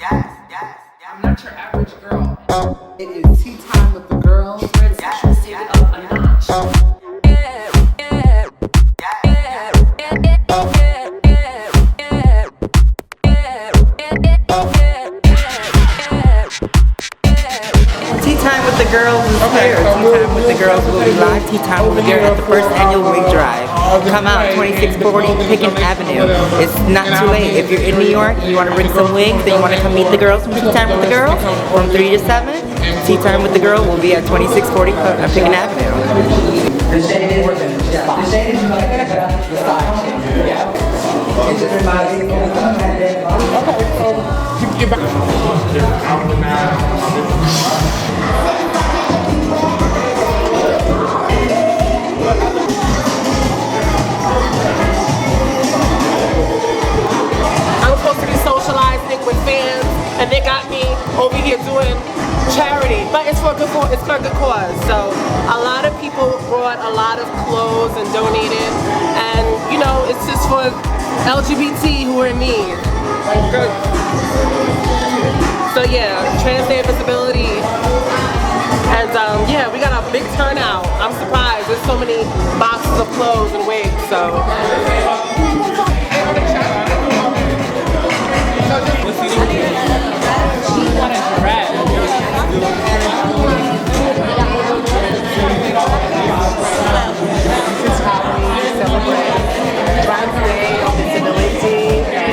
I'm not your average girl. It is tea time with the girls. Transsexual, save it up a notch. Tea time with the girls is here. Tea time with the girls will be live. Tea time will be here at the first annual Wig Drive. Come out, 2640 Pickens Avenue. It's not too late. If you're in New York, you want to bring some wigs, then you want to come meet the girls from Tea Time with the Girls from 3 to 7. Tea Time with the Girl will be at 2640 Pickens Avenue. The shade is more than the shade is like the side shade. Yeah. It just reminds me of Get back. with fans, and they got me over here doing charity, but it's for a good cause. So a lot of people brought a lot of clothes and donated, and you know, it's just for LGBT who are in need. So yeah, Transvisibility, and yeah, we got a big turnout. I'm surprised. There's so many boxes of clothes and wigs. So. This is how we celebrate Transvisibility and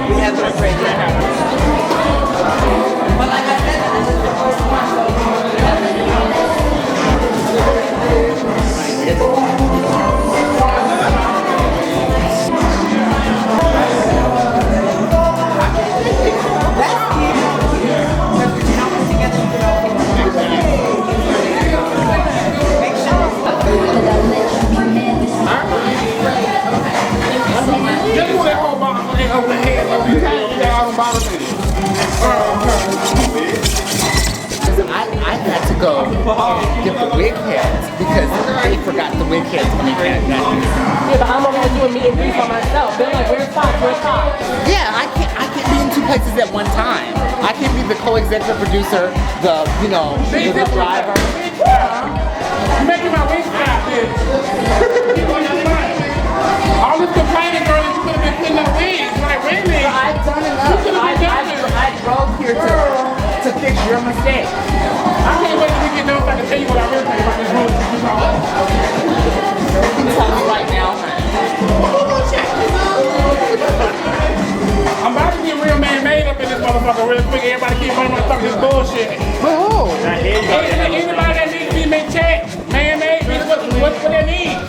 we have to pray I had to go get the wig heads because they forgot the wig heads when they got here. Yeah, but I'm over here doing meet and greets by myself. They're like, where's Fox? Where's Fox? Yeah, I can't be in two places at one time. I can't be the co-executive producer, the the driver. You're making my wig fat, bitch. All this complaining, girl, you could have been putting up wigs. Like, wait a minute. I've done enough. I drove here to fix your mistake. I can't wait till we get done so I can tell you what I really think about this room. You tell me right now. I'm about to get real man-made up in this motherfucker real quick. Everybody keep running my fucking bullshit. Who? Anybody that needs to be made check, man-made, what they need?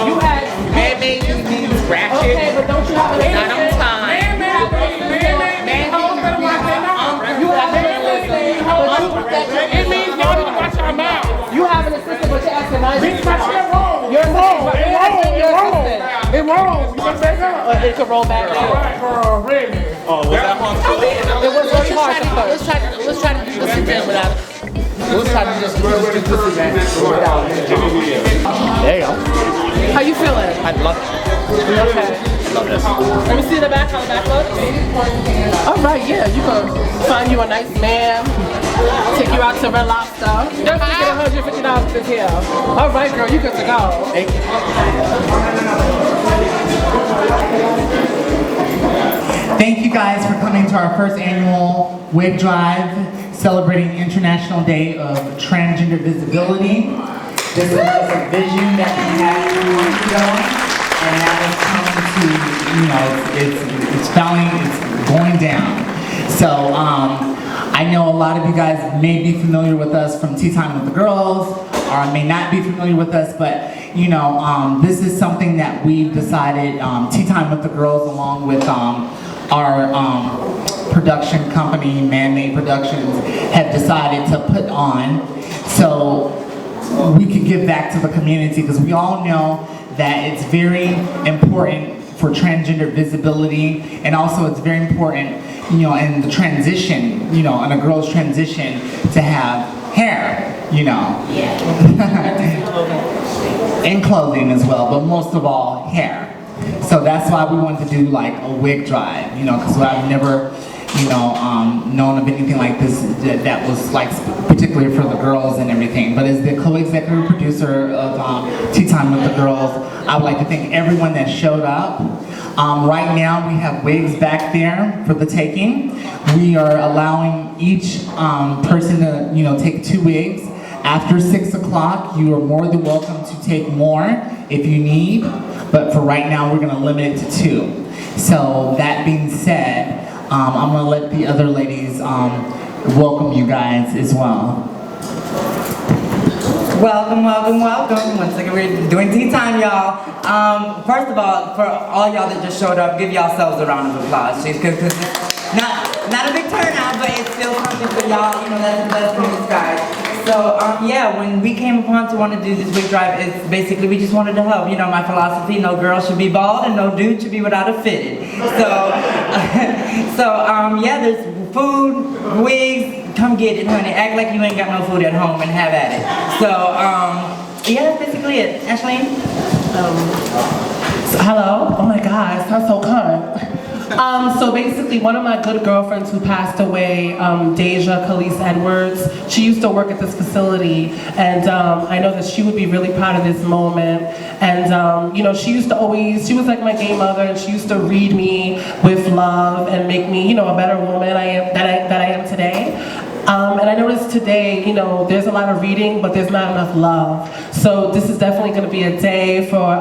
You had man-made means ratchet. Okay, but don't you have a Not on time. It means y'all need to watch our mouth. You have an assistant, but you're asking nicely. Bitch, my shit wrong. You're wrong. It wrong. You can back up. It could roll back All down. right, girl, really. Oh, was that one? It was really hard to push. Let's try to do this event without. Let's try to just do this event without. There you go. How you feeling? I love it. Okay. Love this. Let me see the back, how the back looks. All right, yeah, you can find you a nice man, take you out to Red Lobster. You're gonna get $150 this here. All right, girl, you good to go. Thank you. Thank you guys for coming to our first annual Wig Drive, celebrating International Day of Transgender Visibility. This is just a vision that we had 2 months ago. And now it's coming to, it's going down. So I know a lot of you guys may be familiar with us from Tea Time with the Girls, or may not be familiar with us, but this is something that we've decided, Tea Time with the Girls, along with our production company, Man-Made Productions, have decided to put on so we can give back to the community, because we all know that it's very important for transgender visibility, and also it's very important, in the transition, in a girl's transition, to have hair, Yeah. And clothing as well, but most of all, hair. So that's why we wanted to do like a wig drive, you know, because I've never, you know, known of anything like this that was like particularly for the girls and everything. But as the co-executive producer of Tea Time with the Girls, I would like to thank everyone that showed up. Right now we have wigs back there for the taking. We are allowing each person to, you know, take 2 wigs. After 6 o'clock, you are more than welcome to take more if you need, but for right now, we're gonna limit it to 2. So that being said, I'm gonna let the other ladies welcome you guys as well. Welcome, welcome, welcome. Once again, we're doing tea time, y'all. First of all, for all y'all that just showed up, give yourselves a round of applause. She's good, because not a big turnout, but it's still something for y'all. You know, that's a blessing in disguise. So, yeah, when we came upon to want to do this wig drive, it's basically we just wanted to help. You know, my philosophy, no girl should be bald and no dude should be without a fitted. So, yeah, there's food, wigs, come get it, honey. Act like you ain't got no food at home and have at it. So, yeah, that's basically it. Ashleen? Hello. Oh my God, it sounds so kind. So basically, one of my good girlfriends who passed away, Deja Khalees Edwards, she used to work at this facility, and I know that she would be really proud of this moment. And you know, she was like my gay mother, and she used to read me with love and make me, you know, a better woman that I am today. And I noticed today, you know, there's a lot of reading, but there's not enough love. So this is definitely going to be a day for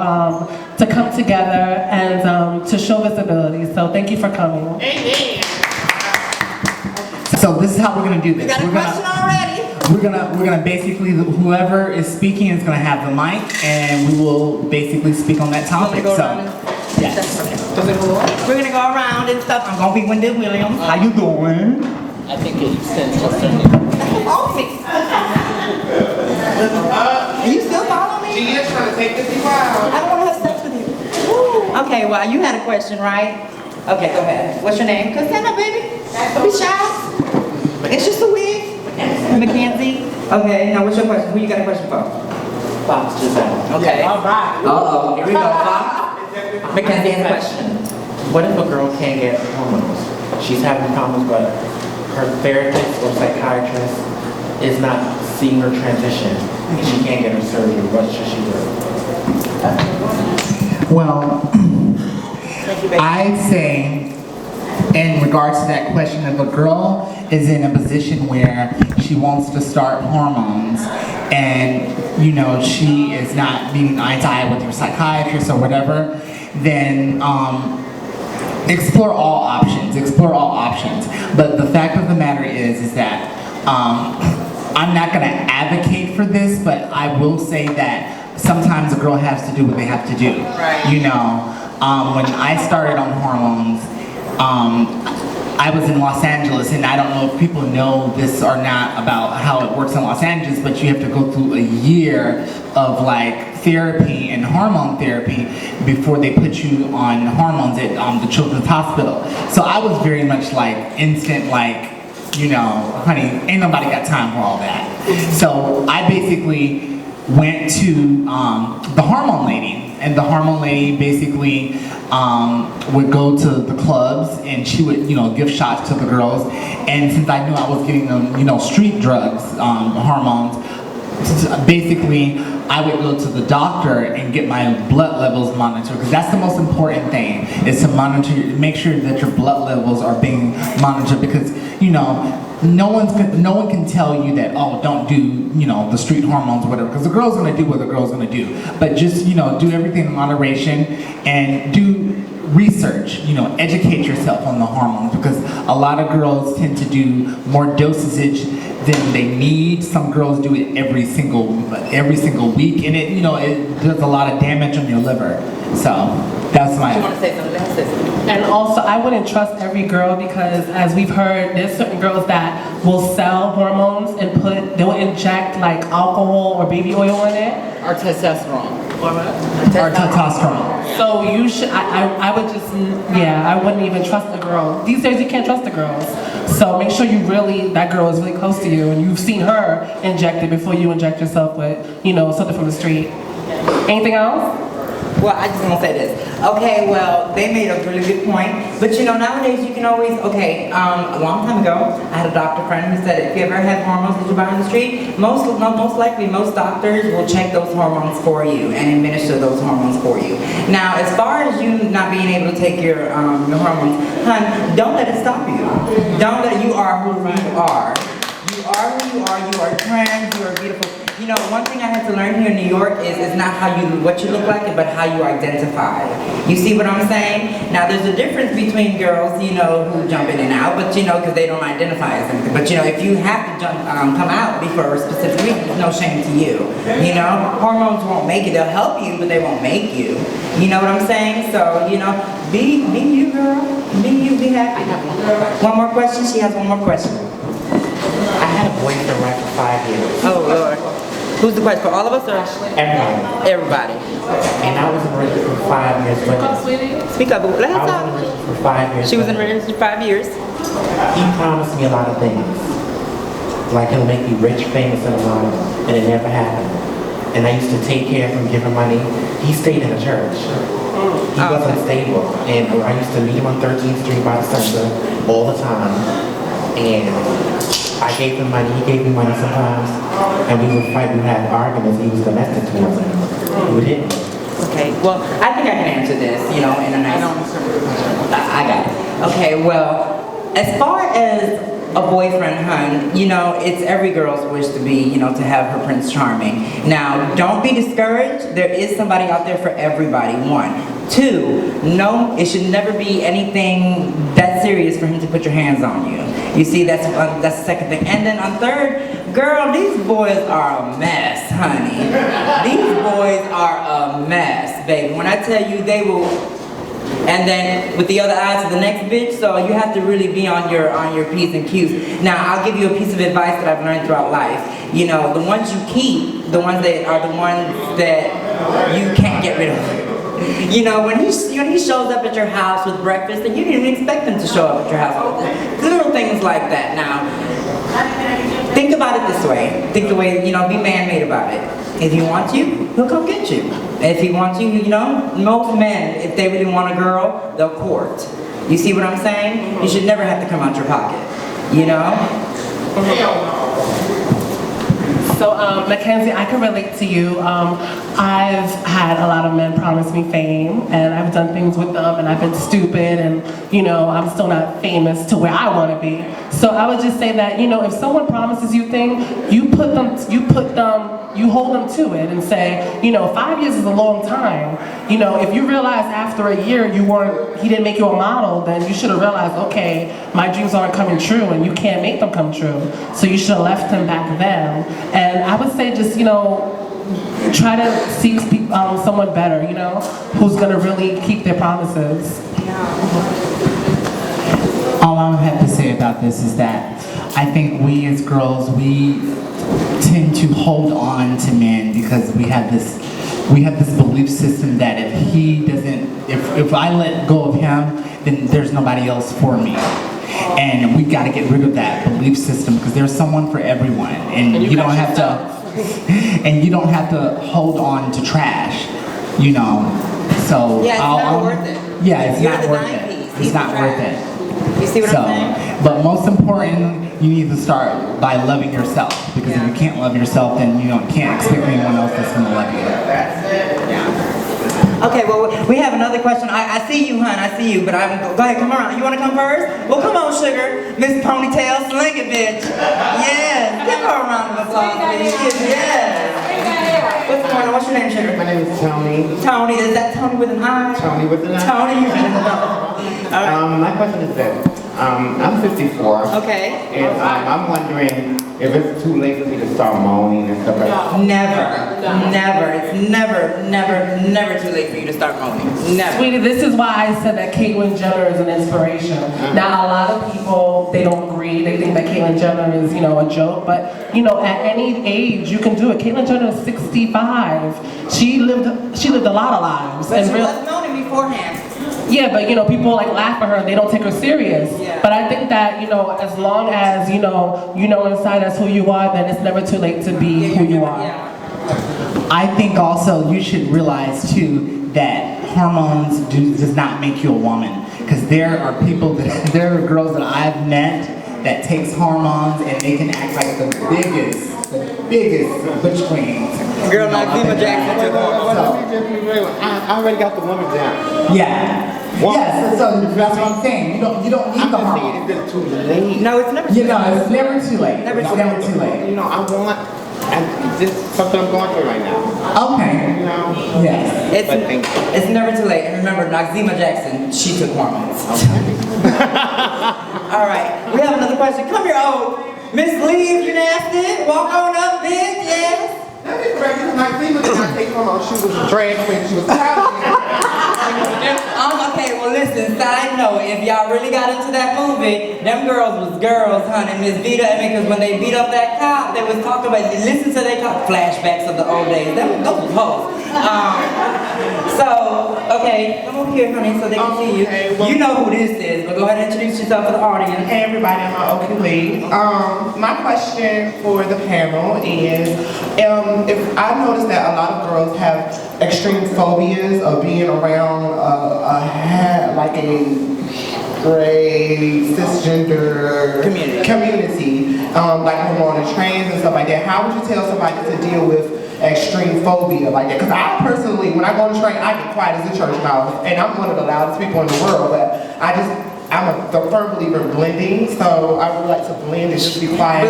to come together and to show visibility. So thank you for coming. Amen. So this is how we're gonna do this. You got a question already? We're gonna basically, whoever is speaking is gonna have the mic, and we will basically speak on that topic. Go So, around yes. We're gonna go around and stuff. I'm gonna be Wendy Williams. How you doing? I think it extends to Sunday. Oh, me. Are you still following me? She is trying to take this wild. I don't want to have sex with you. Okay, well, you had a question, right? Okay, go ahead. What's your name? Cause stand up, baby. Don't be shy. It's just a wig. Mackenzie. Okay, now what's your question? Who you got a question for? Fox Giselle. Okay. All right. Uh-oh, here we go, Fox. Mackenzie has a question. What if a girl can't get hormones? She's having problems, but her therapist or psychiatrist is not seeing her transition, and she can't get her surgery. What should she do? Well, I'd say, in regards to that question, if a girl is in a position where she wants to start hormones and, you know, she is not meeting eye to eye with her psychiatrist or whatever, then explore all options. Explore all options. But the fact of the matter is that I'm not going to advocate for this, but I will say that sometimes a girl has to do what they have to do. Right. You know, when I started on hormones, I was in Los Angeles, and I don't know if people know this or not about how it works in Los Angeles, but you have to go through a year of like therapy and hormone therapy before they put you on hormones at the Children's Hospital. So I was very much like instant, like, you know, honey, ain't nobody got time for all that. So I basically went to the hormone lady. And the hormone lady basically would go to the clubs, and she would, you know, give shots to the girls. And since I knew I was getting them, you know, street drugs, hormones, basically I would go to the doctor and get my blood levels monitored, because that's the most important thing, is to monitor, make sure that your blood levels are being monitored, because, you know, no one can tell you that, oh, don't do, you know, the street hormones or whatever, because the girl's gonna do what the girl's gonna do. But just, you know, do everything in moderation and do research, you know, educate yourself on the hormones, because a lot of girls tend to do more dosage than they need. Some girls do it every single week, and it, you know, it does a lot of damage on your liver. So that's my. You want to say something? Let's say something. And also, I wouldn't trust every girl, because as we've heard, there's certain girls that will sell hormones and they will inject like alcohol or baby oil in it. Or testosterone. Or testosterone. So you should, I would just, yeah, I wouldn't even trust a girl. These days you can't trust the girls. So make sure that girl is really close to you and you've seen her inject it before you inject yourself with, you know, something from the street. Anything else? Well, I just want to say this. Okay, well, they made a really good point. But you know, nowadays you can always, okay, a long time ago, I had a doctor friend who said if you ever have hormones that you buy on the street, most likely most doctors will check those hormones for you and administer those hormones for you. Now, as far as you not being able to take your hormones, hun, don't let it stop you. Don't let you are who you are. You are who you are. You are trans. You are beautiful. You know, one thing I had to learn here in New York is not what you look like, but how you identify. You see what I'm saying? Now, there's a difference between girls, you know, who jump in and out, but you know, because they don't identify as anything. But you know, if you have to come out for a specific reason, it's no shame to you. You know, hormones won't make it. They'll help you, but they won't make you. You know what I'm saying? So, you know, be you, girl. Be you. Be happy. One more question. She has one more question. I had a boyfriend right for 5 years. Oh Lord. Who's the question? For all of us or? Everybody. Everybody. And I was in a relationship for 5 years with him. Speak up. Let I us was in a talk. relationship for 5 years. She was in a with him. relationship 5 years. He promised me a lot of things. Like he'll make me rich, famous, and a lot, and it never happened. And I used to take care of him, give him money. He stayed in the church. He wasn't stable. And I used to meet him on 13th Street by the center all the time. And I gave him money, he gave me money sometimes, and we would fight, we would have arguments, he was domestic towards me. He would hit me. Okay, well, I think I can answer this, you know, in a nice... I got it. Okay, well, as far as a boyfriend, hun, you know, it's every girl's wish to be, you know, to have her Prince Charming. Now, don't be discouraged. There is somebody out there for everybody, 1. 2, no, it should never be anything that serious for him to put your hands on you. You see, that's the second thing. And then on 3rd, girl, these boys are a mess, honey. These boys are a mess, baby. When I tell you they will... And then with the other eye to the next bitch, so you have to really be on your P's and Q's. Now, I'll give you a piece of advice that I've learned throughout life. You know, the ones you keep, the ones that are the ones that you can't get rid of. You know, when he shows up at your house with breakfast, and you didn't even expect him to show up at your house with little things like that. Now, think about it this way. Think the way, you know, be man-made about it. If he wants you, he'll come get you. If he wants you, you know, most men, if they really want a girl, they'll court. You see what I'm saying? You should never have to come out your pocket, you know? So, Mackenzie, I can relate to you. I've had a lot of men promise me fame, and I've done things with them, and I've been stupid, and, you know, I'm still not famous to where I want to be. So I would just say that, you know, if someone promises you things, you hold them to it and say, you know, 5 years is a long time. You know, if you realize after a year he didn't make you a model, then you should have realized, okay, my dreams aren't coming true and you can't make them come true. So you should have left him back then. And I would say just, you know, try to seek someone better, you know, who's gonna really keep their promises. All I have to say about this is that I think we as girls, we tend to hold on to men because we have this belief system that if I let go of him, then there's nobody else for me. And we got to get rid of that belief system because there's someone for everyone, and you don't have to hold on to trash, you know. So yeah, it's not worth it. Yeah, it's You're not the worth dime it. piece. It's not worth it. You see what I'm saying? But most important, you need to start by loving yourself, because if you can't love yourself, then you can't expect anyone else that's going to love you. Okay, well, we have another question. I see you, hon. I see you, but go ahead, come around. You want to come first? Well, come on, sugar. Miss Ponytail, sling it, bitch. Yes. Give her a round of applause, bitch. Yes. What's going on? What's your name, sugar? My name is Tony. Tony. Is that Tony with an I? Tony with an I. Tony, you better know. My question is this. I'm 54. Okay. And I'm wondering if it's too late for me to start moaning and stuff like that. Never. It's never too late for you to start moaning. Never. Sweetie, this is why I said that Caitlyn Jenner is an inspiration. Now, a lot of people, they don't agree. They think that Caitlyn Jenner is, you know, a joke. But, you know, at any age, you can do it. Caitlyn Jenner is 65. She lived a lot of lives. But she was moaning beforehand. Yeah, but you know, people like laugh at her and they don't take her serious. Yeah. But I think that, you know, as long as you know inside that's who you are, then it's never too late to be who you are. I think also you should realize too that hormones does not make you a woman. Because there are girls that I've met that takes hormones and they can act like the biggest butch queens. Girl like Dima Jackson took I already got the woman down. Yeah. Yes, so that's what I'm saying. You don't need the hormones. It's too late. No, it's never too late. It's never too late. Never It's too never too late. You know, and this is something I'm going through right now. Okay. You know? Yes. It's never too late. And remember, Noxzema Jackson, she took hormones. All right, we have another question. Come here, Miss Lee, if you're nasty. Walk on up, bitch. Yes. That is right. Noxzema did not take hormones. She was a drag queen. She was Okay, well listen, side note, if y'all really got into that movie, them girls was girls, honey. Miss Vita, because when they beat up that cop, they was talking about, listen to they cop flashbacks of the old days. Those was hoes. Okay, come over here, honey, so they can see you. Well, you know who this is, but go ahead and introduce yourself to the audience. Hey everybody, I'm Oakley Lee. My question for the panel is, if I noticed that a lot of girls have extreme phobias of being around like a straight cisgender community, like hormonal trans and stuff like that. How would you tell somebody to deal with extreme phobia like that? Because I personally, when I go on the train, I get quiet as a church mouse, and I'm one of the loudest people in the world, but I'm a firm believer in blending, so I would like to blend and just be quiet.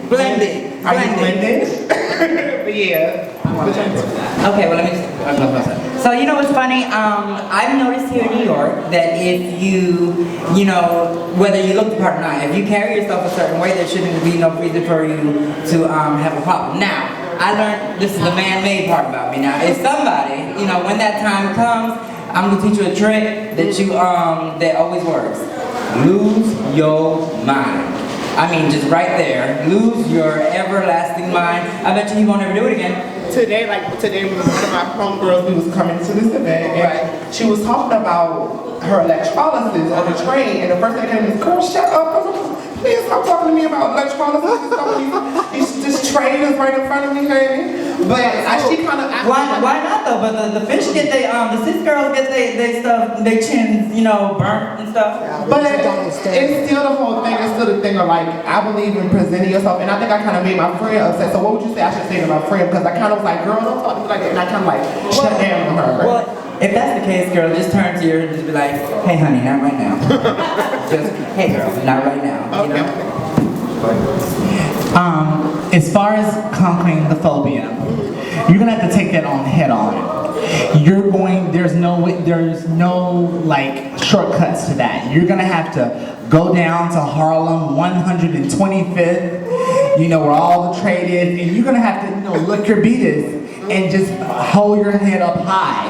Blending. Are you blending? But yeah. Okay, well let me just, so you know what's funny? I've noticed here in New York that if you whether you look the part or not, if you carry yourself a certain way, there shouldn't be no reason for you to have a problem. Now, I learned, this is the man-made part about me now, if somebody, when that time comes, I'm gonna teach you a trick that always works. Lose your mind. I mean, just right there, lose your everlasting mind. I bet you won't ever do it again. Today, one of my homegirls who was coming to this event, and she was talking about her electrolysis on the train, and the first thing that came was, girl, shut up. Please stop talking to me about electrolysis. This train is right in front of me, honey. But she kind of why not though? But the fish get the cis girls get they stuff, their chins, burnt and stuff. But it's still the whole thing. It's still the thing of like, I believe in presenting yourself, and I think I kind of made my friend upset. So what would you say I should say to my friend? Because I kind of was like, girl, don't talk to me like that, and I kind of like shut down on her. Well, if that's the case, girl, just turn to her and just be like, hey, honey, not right now. Just, hey, girl, not right now. Okay. As far as conquering the phobia, you're gonna have to take that on head on. There's no like shortcuts to that. You're gonna have to go down to Harlem 125th, where all the trade is, and you're gonna have to, lick your beatus and just hold your head up high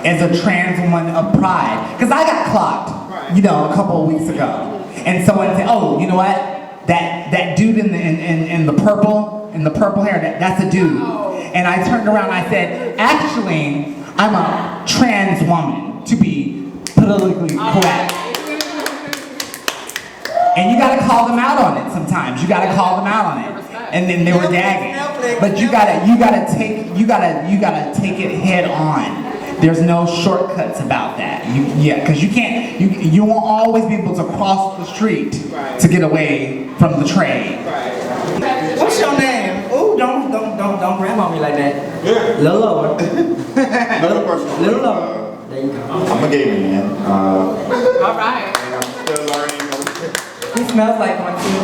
as a trans woman of pride. Because I got clocked, a couple of weeks ago, and someone said, "Oh, you know what? That dude in the purple hair, that's a dude." And I turned around and I said, "Actually, I'm a trans woman, to be politically correct." And you gotta call them out on it sometimes. You gotta call them out on it. And then they were gagging. But you gotta take it head on. There's no shortcuts about that. Because you won't always be able to cross the street to get away from the trade. What's your name? Oh, don't grab on me like that. Little lower. Another person. Little lower. There you go. I'm a gay man. All right. And I'm still learning. He smells like one too.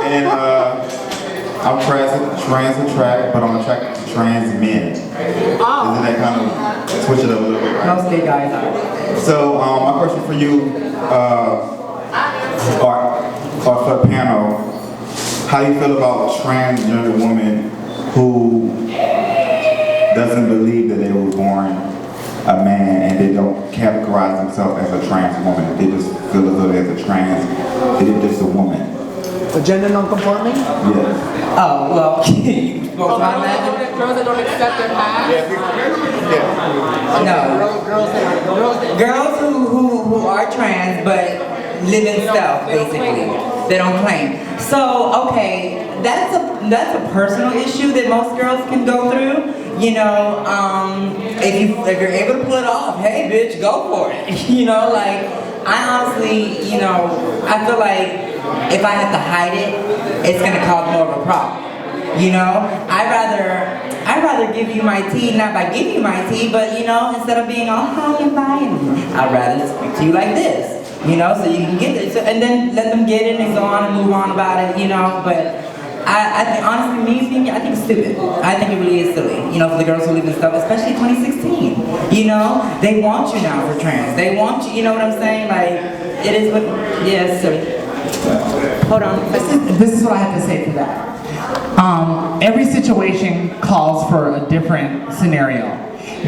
And I'm trans attract, but I'm attracted to trans men. Isn't that kind of switch it up a little bit, right? Most gay guys are. So my question for you, or for the panel, how do you feel about transgender women who doesn't believe that they were born a man and they don't categorize themselves as a trans woman? They just feel as though they're they're just a woman. So gender non-conforming? Yes. Oh, well, Girls that don't accept their past? no. Girls who are trans but live in stealth, basically. They don't claim. So, okay, that's a personal issue that most girls can go through. you know, if you're able to pull it off, hey bitch, go for it. You know, like, I honestly, you know, I feel like if I have to hide it, it's gonna cause more of a problem. You know, I'd rather give you my tea, not by giving you my tea, but you know, instead of being all high and mighty, I'd rather speak to you like this. You know, so you can get it, and then let them get it and go on and move on about it. You know, but I think honestly, I think it's stupid. I think it really is silly. You know, for the girls who live in stuff, especially 2016. You know, they want you now for trans. They want you. You know what I'm saying? Like, it is what. Yeah, it's silly. Hold on. This is what I have to say to that. Every situation calls for a different scenario.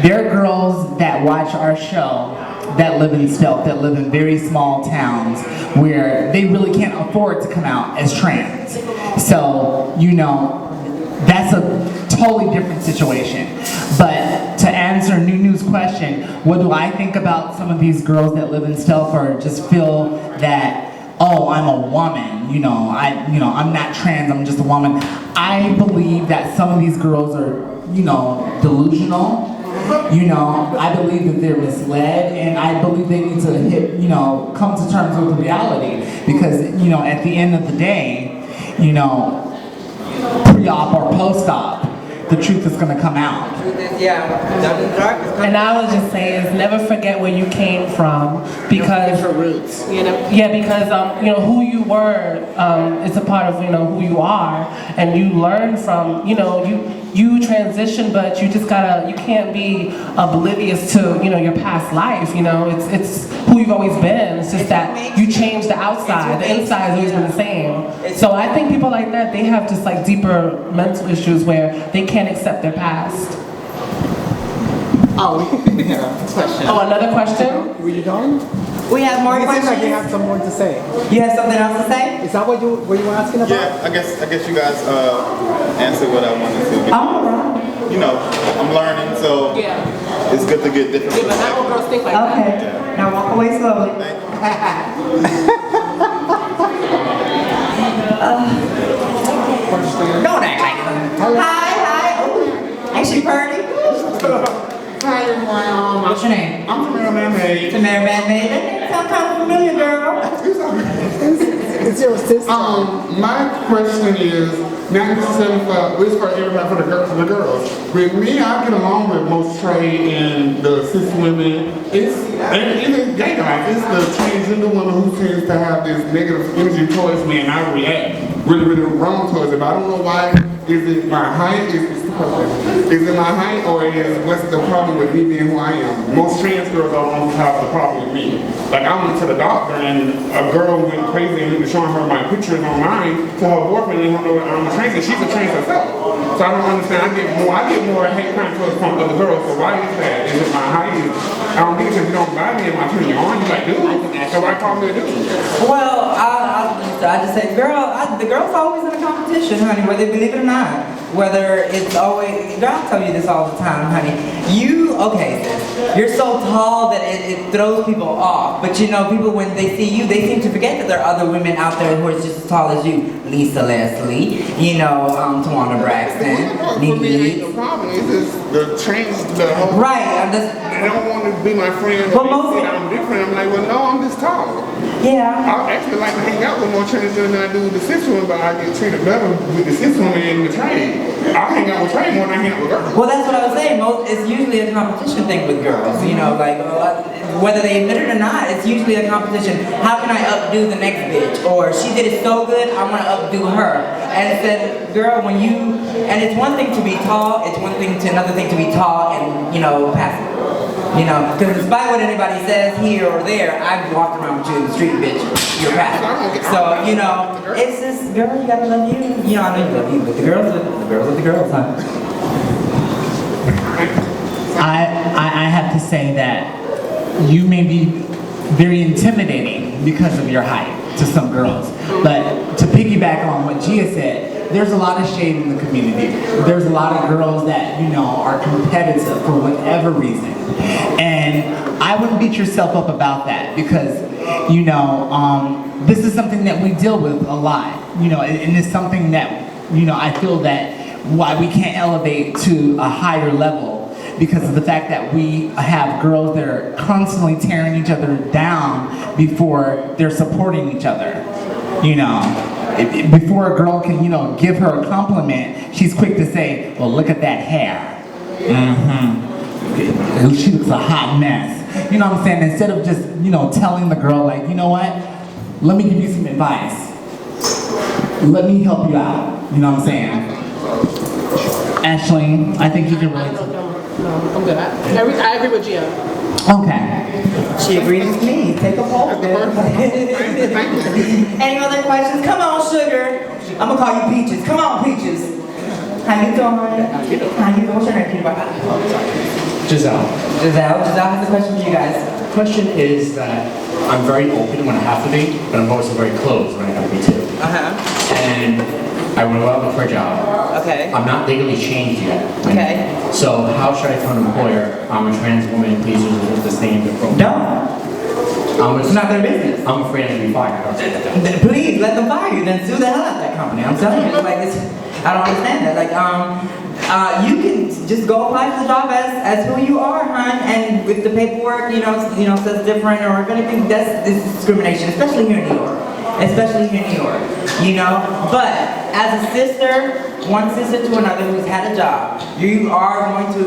There are girls that watch our show that live in stealth, that live in very small towns where they really can't afford to come out as trans. So, you know, that's a totally different situation. But to answer Nunu's question, what do I think about some of these girls that live in stealth or just feel that, oh, I'm a woman, I'm not trans, I'm just a woman. I believe that some of these girls are, delusional. I believe that they're misled, and I believe they need to come to terms with the reality. Because, at the end of the day, pre-op or post-op, the truth is going to come out. And I would just say is never forget where you came from, because Your roots. Yeah, because who you were is a part of who you are, and you learn from you transition, but you just you can't be oblivious to your past life. It's who you've always been. It's just that you change the outside. The inside has always been the same. So I think people like that, they have just like deeper mental issues where they can't accept their past. Oh, we had a question. Oh, another question? Were you done? We have more It seems questions. like you have some more to say. You have something else to say? Is that what you were asking about? Yeah, I guess you guys answered what I wanted to. I'm learning, so it's good to get different. Yeah, but not all girls think like that. Okay. Now walk away slowly. Don't act like that. Hi. Oh, ain't she pretty? Hi everyone. What's your name? I'm Tamara Man-Made. Tamara Man-Made. That name sounds kind of familiar, girl. It's your sister. My question is, not necessarily for everybody, for the girls. With me, I get along with most trade and the cis women. It's gay guys. It's the transgender woman who tends to have this negative energy towards me, and I react really wrong towards it. But I don't know why. Is it my height? Is it my height, or what's the problem with me being who I am? Most trans girls are the ones who have the problem with me. Like, I went to the doctor and a girl went crazy and he was showing her my pictures online to her boyfriend and her know that I'm a trans, and she's a trans herself. So I don't understand. I get more hate crime towards from other girls. So why is that? Is it my height? I don't get it because you don't buy me and I turn you on. You like, dude. So why call me a dude? Well, I just say, the girls always in a competition, honey, whether they believe it or not. Whether it's always, girl, I tell you this all the time, honey. Okay, sis, you're so tall that it throws people off. But people, when they see you, they seem to forget that there are other women out there who are just as tall as you. Lisa Leslie, Tawana Braxton, The problem is the whole. Right, they don't want to be my friend. But most I'm different. I'm like, well, no, I'm just tall. Yeah. I actually like to hang out with more transgender than I do with the cis women, but I get treated better with the cis women and the trade. I hang out with trade more than I hang out with girls. Well, that's what I was saying. It's usually a competition thing with girls. Whether they admit it or not, it's usually a competition. How can I outdo the next bitch? Or she did it so good, I want to outdo her. And it said, girl, and it's one thing to be tall, it's another thing to be tall and, passive. Because despite what anybody says here or there, I've walked around with you in the street, bitch. You're passive. So, it's just, girl, you gotta love you. I know you love you, but the girls are the girls, huh? I have to say that you may be very intimidating because of your height to some girls. But to piggyback on what Gia said, there's a lot of shade in the community. There's a lot of girls that, are competitive for whatever reason. And I wouldn't beat yourself up about that because, this is something that we deal with a lot, and it's something that, I feel that why we can't elevate to a higher level, because of the fact that we have girls that are constantly tearing each other down before they're supporting each other. You know, before a girl can, you know, give her a compliment, she's quick to say, well, look at that hair. She looks a hot mess. You know what I'm saying? Instead of just, you know, telling the girl, like, you know what? Let me give you some advice. Let me help you out. You know what I'm saying? Ashley, I think you can relate to. No, I'm good. I agree with Gia. Okay. She agrees with me. Take a poll. Any other questions? Come on, Sugar. I'm gonna call you Peaches. Come on, Peaches. How you doing? How you doing? What's your name? Giselle. Giselle has a question for you guys. The question is that I'm very open when I have to be, but I'm also very closed when I have to be too. And I want to go out and look for a job. Okay. I'm not legally changed yet. Okay. So how should I tell an employer I'm a trans woman, please use the same approach? Don't. It's not their business. I'm afraid I'm going to be fired. Please let them fire you. Then sue the hell out of that company. I'm telling you, I don't understand that. You can just go apply for the job as who you are, hon. And with the paperwork, says different or if anything, this is discrimination, especially here in New York. But as a sister, one sister to another who's had a job, you are going to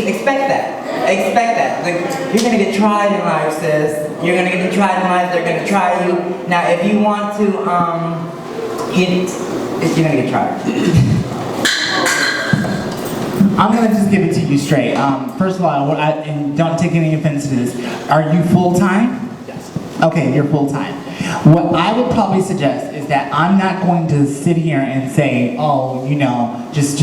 expect that. You're gonna get tried in life, sis. You're gonna get tried in life. They're gonna try you. Now, if you want to, you're gonna get tried. I'm gonna just give it to you straight. First of all, and don't take any offense to this. Are you full time? Yes. Okay, you're full time. What I would probably suggest is that I'm not going to sit here and say, oh, just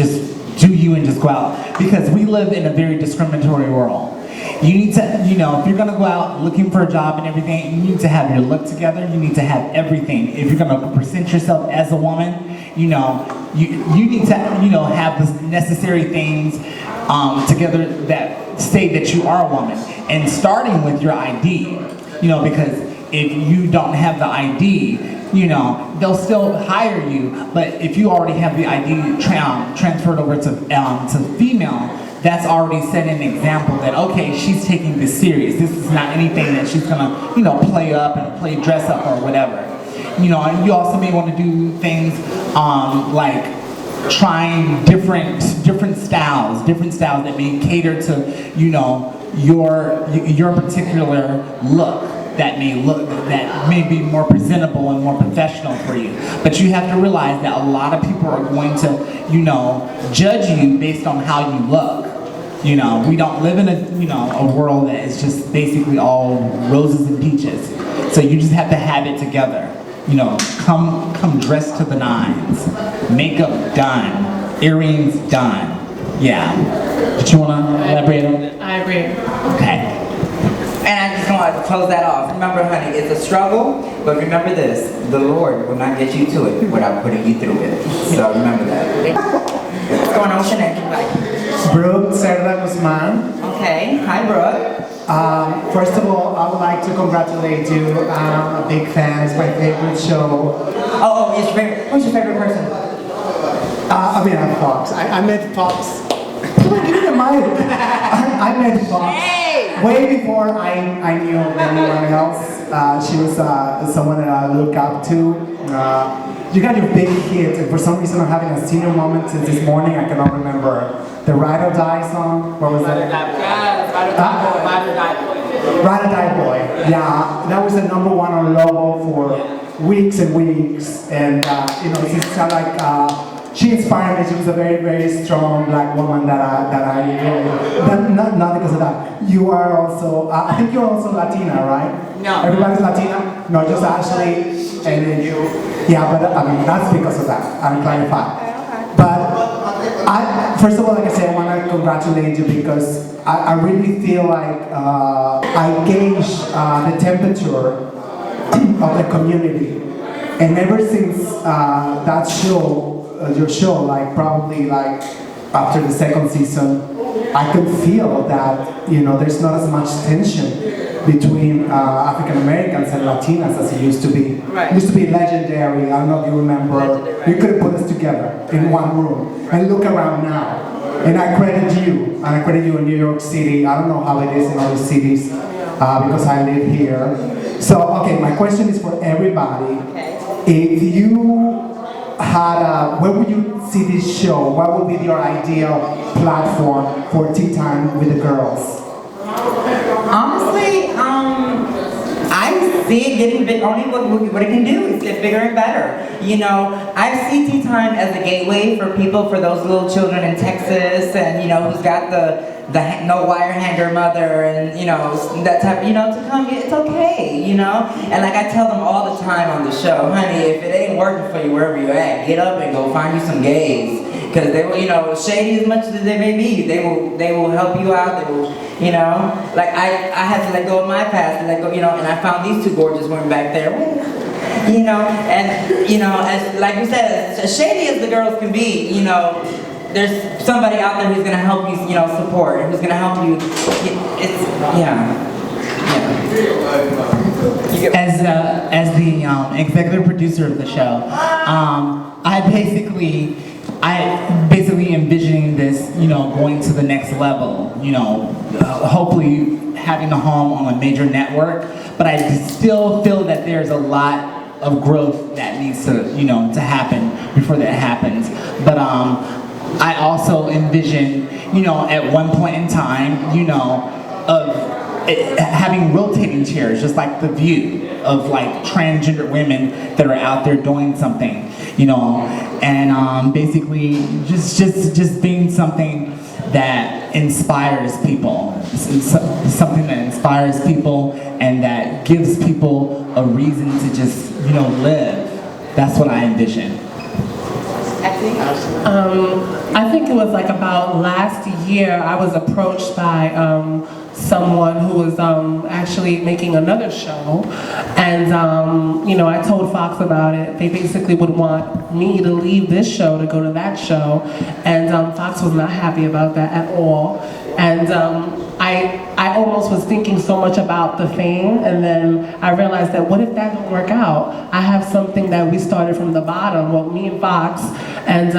do you and just go out, because we live in a very discriminatory world. You need to, if you're gonna go out looking for a job and everything, you need to have your look together, you need to have everything. If you're gonna present yourself as a woman, you need to, have the necessary things together that say that you are a woman. And starting with your ID, because if you don't have the ID, they'll still hire you, but if you already have the ID transferred over to female, that's already set an example that, okay, she's taking this serious. This is not anything that she's gonna, play up and play dress up or whatever. And you also may want to do things like trying different styles that may cater to, your particular look. That may be more presentable and more professional for you. But you have to realize that a lot of people are going to, judge you based on how you look. We don't live in a world that is just basically all roses and peaches. So you just have to have it together. Come dressed to the nines. Makeup done. Earrings done. Yeah. Did you want to elaborate on it? I agree. Okay. And I just want to close that off. Remember, honey, it's a struggle, but remember this, the Lord will not get you to it without putting you through it. So remember that. What's going on with your name? Brooke Cerda Guzman. Okay, hi Brooke. First of all, I would like to congratulate you. I'm a big fan. It's my favorite show. Who's your favorite person? I Fox. I met Fox. Give me the mic. I met Fox. Way before I knew anyone else. She was someone that I look up to. You got your big hit, and for some reason I'm having a senior moment since this morning. I cannot remember the Ride or Die song. What was that? Ride or Die Boy. Yeah, that was the #1 on Logo for weeks and weeks, and it's kind of like. She inspired me. She was a very, very strong black woman that I really, not because of that. You are also, I think you're also Latina, right? No. Everybody's Latina? No, just Ashley, and then you. Yeah, but that's because of that. I'll clarify. But first of all, like I said, I want to congratulate you because I really feel like I gauge the temperature of the community. And ever since that show, your show, probably after the second season, I could feel that there's not as much tension between African Americans Americans and Latinas as it used to be. Right. It used to be legendary. I don't know if you remember. Legendary, right. You could have put us together in one room. And look around now. And I credit you. And I credit you in New York City. I don't know how it is in other cities because I live here. So, okay, my question is for everybody. Okay. If you had where would you see this show? What would be your ideal platform for tea time with the girls? Honestly, I see it getting big. Only what it can do is get bigger and better. You know, I see tea time as a gateway for people, for those little children in Texas, and you know, who's got the no wire hanger mother, and you know, that type. You know, to come. It's okay. You know, and like I tell them all the time on the show, honey, if it ain't working for you wherever you're at, get up and go find you some gays. Because they will, you know, shady as much as they may be, they will help you out. They will, you know, like I had to let go of my past and let go, you know, and I found these two gorgeous women back there, you know, and you know, as like you said, as shady as the girls can be, you know, there's somebody out there who's gonna help you, you know, support, who's gonna help you. It's As the executive producer of the show, I basically envisioning this, you know, going to the next level, you know, hopefully having a home on a major network, but I still feel that there's a lot of growth that needs to, you know, to happen before that happens. But I also envision, you know, at one point in time, you know, of having rotating chairs, just like The View, of like transgender women that are out there doing something, you know, and basically just being something that inspires people, something that inspires people and that gives people a reason to just, you know, live. That's what I envision. I think it was like about last year I was approached by someone who was actually making another show, and you know, I told Fox about it. They basically would want me to leave this show to go to that show, and Fox was not happy about that at all. And I almost was thinking so much about the fame, and then I realized that what if that don't work out? I have something that we started from the bottom, well, me and Fox, and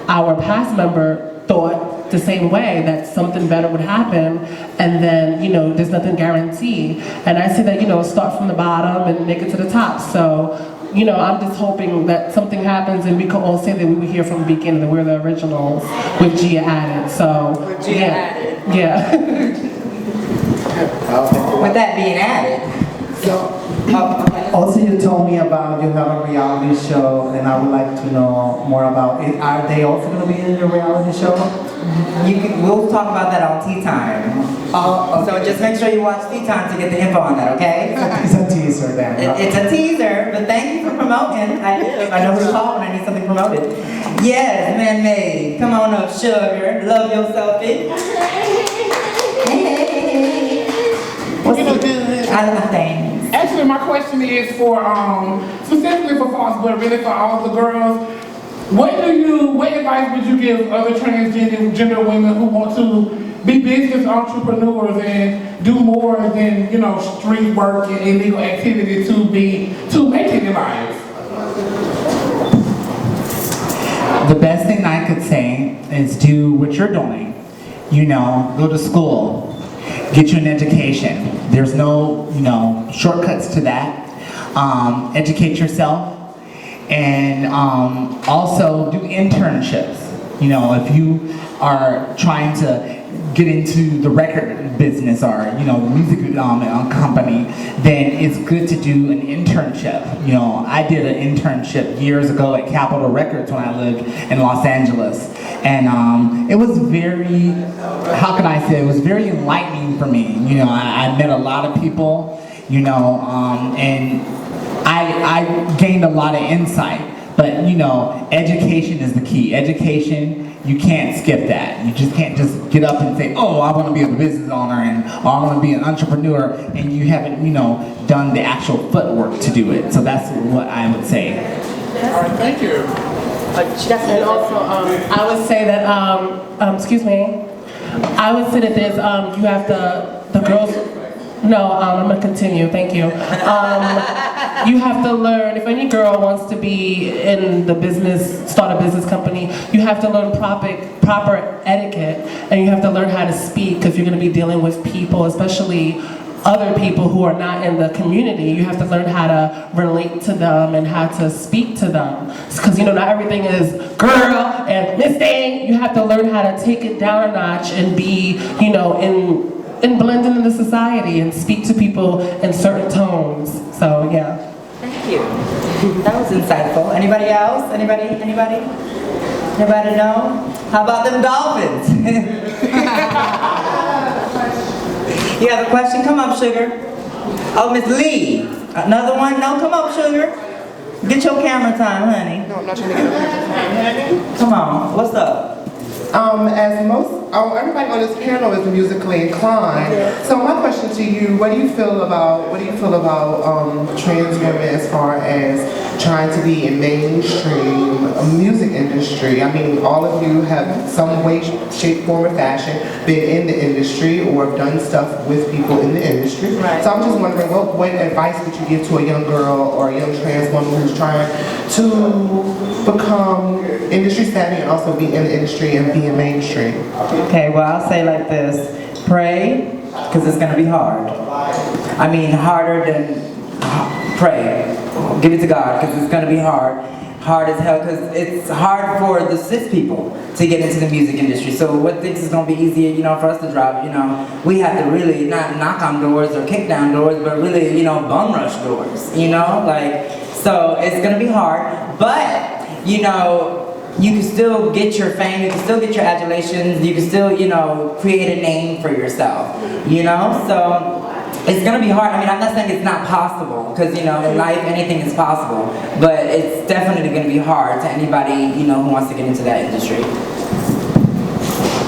our past member thought the same way, that something better would happen, and then, you know, there's nothing guaranteed. And I say that, you know, start from the bottom and make it to the top. So, you know, I'm just hoping that something happens and we can all say that we were here from the beginning, that we're the originals with Gia added. So, with Gia added. Yeah. With that being added. So, Also, you told me about you have a reality show, and I would like to know more about it. Are they also going to be in your reality show? We'll talk about that on Tea Time. So just make sure you watch Tea Time to get the info on that, okay? It's a teaser then. It's a teaser, but thank you for promoting. I know who to call when I need something promoted. Yes, man-made. Come on up, sugar. Love yourself, it. Hey. What's good? I love things. Actually, my question is for, specifically for Fox, but really for all the girls. What advice would you give other transgender women who want to be business entrepreneurs and do more than, you know, street work and illegal activity to make it in life? The best thing I could say is do what you're doing. You know, go to school, get you an education. There's no, you know, shortcuts to that. Educate yourself. And also do internships. You know, if you are trying to get into the record business or, you know, music company, then it's good to do an internship. You know, I did an internship years ago at Capitol Records when I lived in Los Angeles. And it was very, how can I say, it was very enlightening for me. You know, I met a lot of people, you know, and I gained a lot of insight, but you know, education is the key. Education, you can't skip that. You just can't just get up and say, oh, I want to be a business owner and I want to be an entrepreneur, and you haven't, you know, done the actual footwork to do it. So that's what I would say. All right, thank you. And also, I would say that, excuse me, I would say that there's, you have the girls. No, I'm gonna continue, thank you. You have to learn, if any girl wants to be in the business, start a business company, you have to learn proper etiquette, and you have to learn how to speak, because you're gonna be dealing with people, especially other people who are not in the community. You have to learn how to relate to them and how to speak to them. Because not everything is girl and Miss Thing. You have to learn how to take it down a notch and be, and blend into society and speak to people in certain tones. So yeah. Thank you. That was insightful. Anybody else? Anybody? Anybody know? How about them dolphins? You have a question? Come up, sugar. Oh, Miss Lee. Another one? No, come up, sugar. Get your camera time, honey. No, I'm not trying to get a picture time. Come on. What's up? Everybody on this panel is musically inclined. So my question to you: what do you feel about trans women as far as trying to be in mainstream music industry? I mean, all of you have some way, shape, form, or fashion been in the industry or have done stuff with people in the industry. Right. So I'm just wondering, what advice would you give to a young girl or a young trans woman who's trying to become industry savvy and also be in the industry and be in mainstream? Okay, well, I'll say like this. Pray, because it's going to be hard. I mean, harder than pray. Give it to God, because it's going to be hard. Hard as hell, because it's hard for the cis people to get into the music industry. So what thinks is going to be easier, for us to drop, we have to really not knock on doors or kick down doors, but really, bum rush doors, so it's going to be hard. But, you can still get your fame, you can still get your adulations, you can still, create a name for yourself, So it's gonna be hard. I mean, I'm not saying it's not possible, because, in life, anything is possible. But it's definitely gonna be hard to anybody, who wants to get into that industry.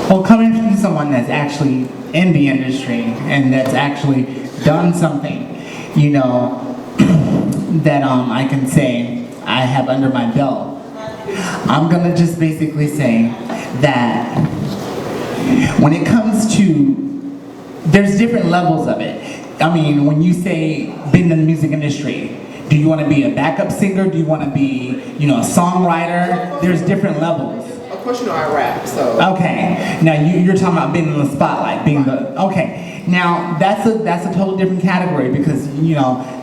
Well, coming from someone that's actually in the industry and that's actually done something, that I can say I have under my belt, I'm gonna just basically say that when it comes to, there's different levels of it. I mean, when you say been in the music industry, do you want to be a backup singer? Do you want to be, a songwriter? There's different levels. Of course, I rap, so. Okay. Now you're talking about being in the spotlight, being the, okay. Now that's a totally different category, because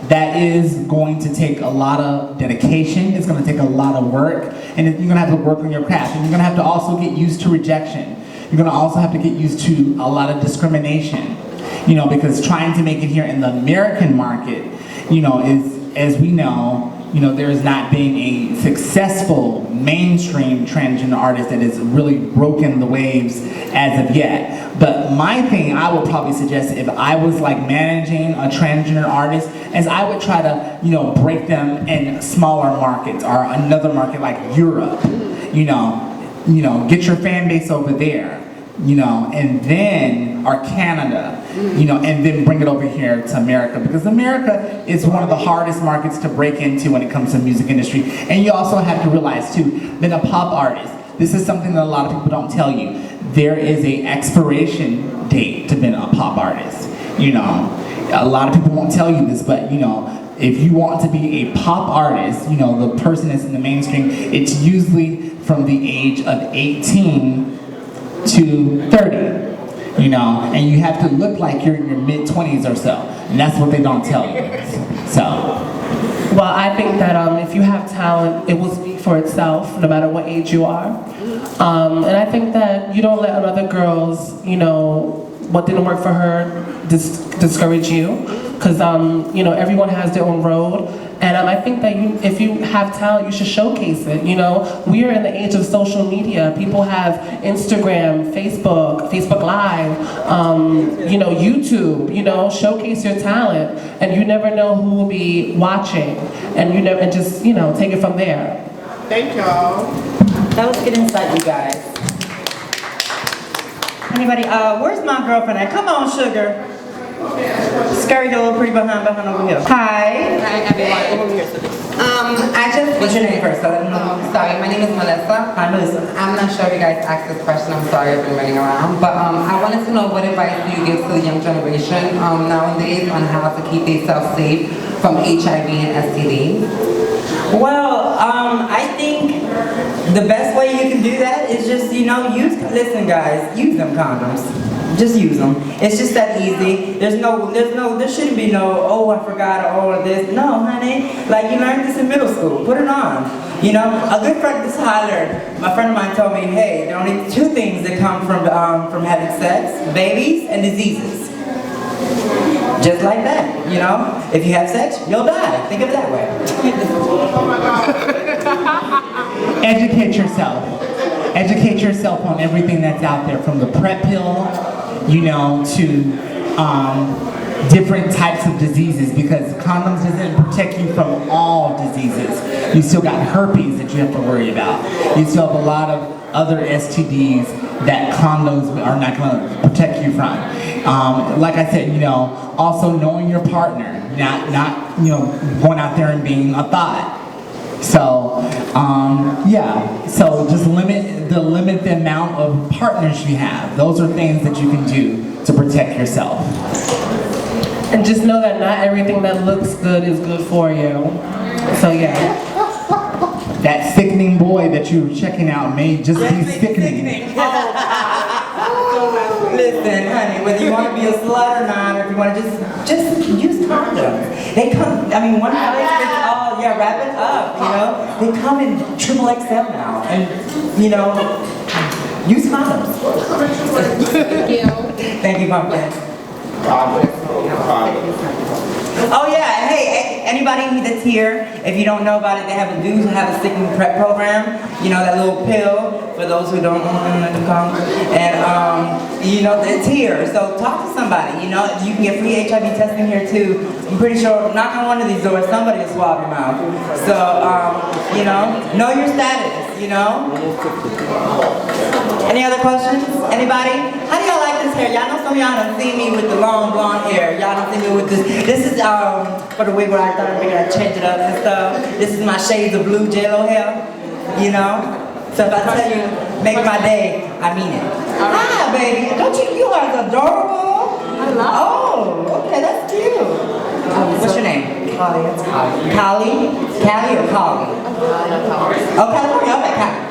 that is going to take a lot of dedication. It's going to take a lot of work, and you're going to have to work on your craft, and you're going to have to also get used to rejection. You're going to also have to get used to a lot of discrimination, because trying to make it here in the American market, is, as we know, there has not been a successful mainstream transgender artist that has really broken the waves as of yet. But my thing, I would probably suggest, if I was like managing a transgender artist, is I would try to, break them in smaller markets or another market like Europe. Get your fan base over there. And then, or Canada, and then bring it over here to America, because America is one of the hardest markets to break into when it comes to the music industry. And you also have to realize too, that a pop artist, this is something that a lot of people don't tell you, there is a expiration date to being a pop artist. A lot of people won't tell you this, but if you want to be a pop artist, the person that's in the mainstream, it's usually from the age of 18 to 30, and you have to look like you're in your mid-20s or so, and that's what they don't tell you. So, well, I think that if you have talent, it will speak for itself, no matter what age you are. And I think that you don't let other girls, what didn't work for her, discourage you, because everyone has their own road. And I think that if you have talent, you should showcase it. We are in the age of social media. People have Instagram, Facebook Live, YouTube. Showcase your talent, and you never know who will be watching, and just take it from there. Thank y'all. That was good insight, you guys. Anybody? Where's my girlfriend at? Come on, sugar. Scary little pretty behind over here. Hi. Hi everyone. I just was What's your name first? Sorry, my name is Melissa. Hi, Melissa. I'm not sure if you guys asked this question. I'm sorry, I've been running around. But I wanted to know what advice do you give to the young generation nowadays on how to keep themselves safe from HIV and STD? Well, I think the best way you can do that is just, listen guys, use them condoms. Just use them. It's just that easy. There shouldn't be no, oh, I forgot, or this. No, honey. Like, you learned this in middle school. Put it on. A good friend, this is how I learned. My friend of mine told me, hey, there are only two things that come from having sex, babies and diseases. Just like that, If you have sex, you'll die. Think of it that way. Educate yourself. Educate yourself on everything that's out there, from the PrEP pill, to different types of diseases, because condoms doesn't protect you from all diseases. You still got herpes that you have to worry about. You still have a lot of other STDs that condoms are not going to protect you from. Like I said, also knowing your partner, not going out there and being a thought. So, so just limit the amount of partners you have. Those are things that you can do to protect yourself. And just know that not everything that looks good is good for you. So yeah. That sickening boy that you were checking out may just be sickening. Listen, honey, whether you want to be a slut or not, or if you want to just use condoms. They come, one size fits all, wrap it up, They come in XXL now, and, use condoms. Thank you. Thank you, Pumpkin. Oh yeah, hey, anybody that's here, if you don't know about it, they have a sickening PrEP program, that little pill, for those who don't know, and it's here, so talk to somebody, you can get free HIV testing here too. I'm pretty sure, knock on one of these doors, somebody will swab your mouth. So, know your status, Any other questions? Anybody? How do y'all like this hair? Y'all know some of y'all don't see me with the long blonde hair. Y'all don't see me with this. This is for the wig where I thought I'd change it up and stuff. This is my shades of blue JLo hair, So if I tell you, make my day, I mean it. Hi, baby. Don't you are adorable. I love it. Oh, okay, that's cute. What's your name? Callie, it's Callie. Callie? Callie or Callie? Oh, California. Okay, Callie.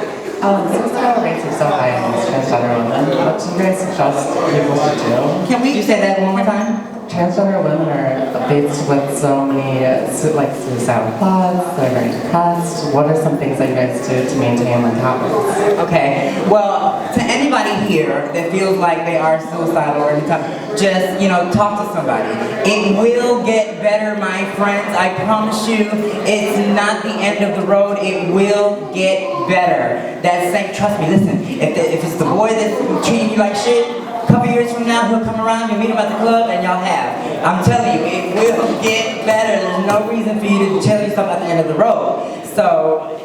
Since the rates are so high amongst transgender women, what do you guys suggest people to do? Can you say that one more time? Transgender women are faced with so many suicidal thoughts, they're very depressed. What are some things that you guys do to maintain confidence? Okay, well, to anybody here that feels like they are suicidal or just, talk to somebody. It will get better, my friends. I promise you, it's not the end of the road. It will get better. That's saying, trust me, listen, if it's the boy that's treating you like shit, a couple years from now, he'll come around, you'll meet him at the club, and y'all have. I'm telling you, it will get better. There's no reason for you to tell yourself at the end of the road. So,